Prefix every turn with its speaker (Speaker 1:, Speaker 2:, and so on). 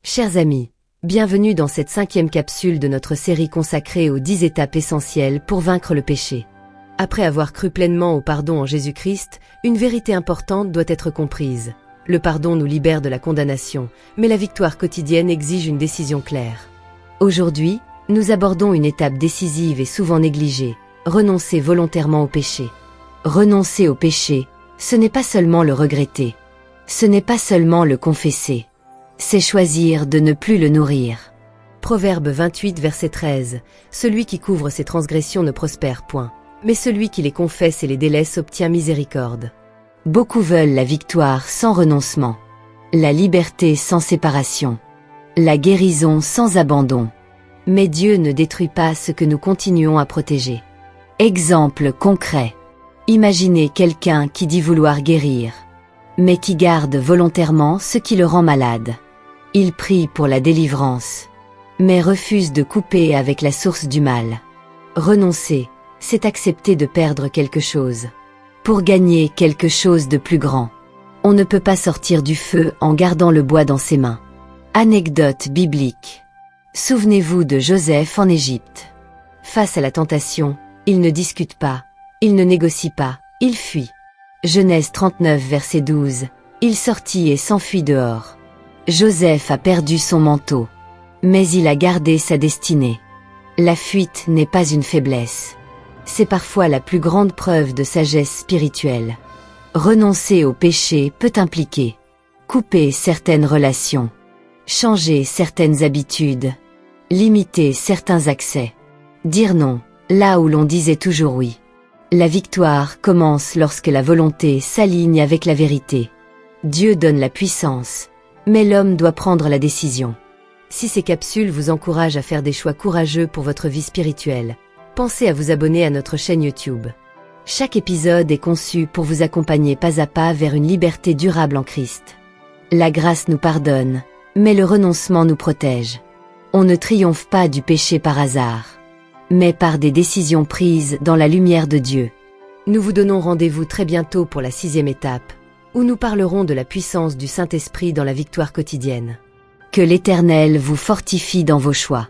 Speaker 1: Chers amis, bienvenue dans cette 5e capsule de notre série consacrée aux 10 étapes essentielles pour vaincre le péché. Après avoir cru pleinement au pardon en Jésus-Christ, une vérité importante doit être comprise. Le pardon nous libère de la condamnation, mais la victoire quotidienne exige une décision claire. Aujourd'hui, nous abordons une étape décisive et souvent négligée, renoncer volontairement au péché. Renoncer au péché, ce n'est pas seulement le regretter. Ce n'est pas seulement le confesser. C'est choisir de ne plus le nourrir. Proverbe 28, verset 13. Celui qui couvre ses transgressions ne prospère point, mais celui qui les confesse et les délaisse obtient miséricorde. Beaucoup veulent la victoire sans renoncement, la liberté sans séparation, la guérison sans abandon. Mais Dieu ne détruit pas ce que nous continuons à protéger. Exemple concret. Imaginez quelqu'un qui dit vouloir guérir, mais qui garde volontairement ce qui le rend malade. Il prie pour la délivrance, mais refuse de couper avec la source du mal. Renoncer, c'est accepter de perdre quelque chose, pour gagner quelque chose de plus grand. On ne peut pas sortir du feu en gardant le bois dans ses mains. Anecdote biblique. Souvenez-vous de Joseph en Égypte. Face à la tentation, il ne discute pas, il ne négocie pas, il fuit. Genèse 39 verset 12. Il sortit et s'enfuit dehors. Joseph a perdu son manteau, mais il a gardé sa destinée. La fuite n'est pas une faiblesse. C'est parfois la plus grande preuve de sagesse spirituelle. Renoncer au péché peut impliquer couper certaines relations, changer certaines habitudes, limiter certains accès, dire non là où l'on disait toujours oui. La victoire commence lorsque la volonté s'aligne avec la vérité. Dieu donne la puissance, mais l'homme doit prendre la décision. Si ces capsules vous encouragent à faire des choix courageux pour votre vie spirituelle, pensez à vous abonner à notre chaîne YouTube. Chaque épisode est conçu pour vous accompagner pas à pas vers une liberté durable en Christ. La grâce nous pardonne, mais le renoncement nous protège. On ne triomphe pas du péché par hasard, mais par des décisions prises dans la lumière de Dieu. Nous vous donnons rendez-vous très bientôt pour la 6e étape, où nous parlerons de la puissance du Saint-Esprit dans la victoire quotidienne. Que l'Éternel vous fortifie dans vos choix.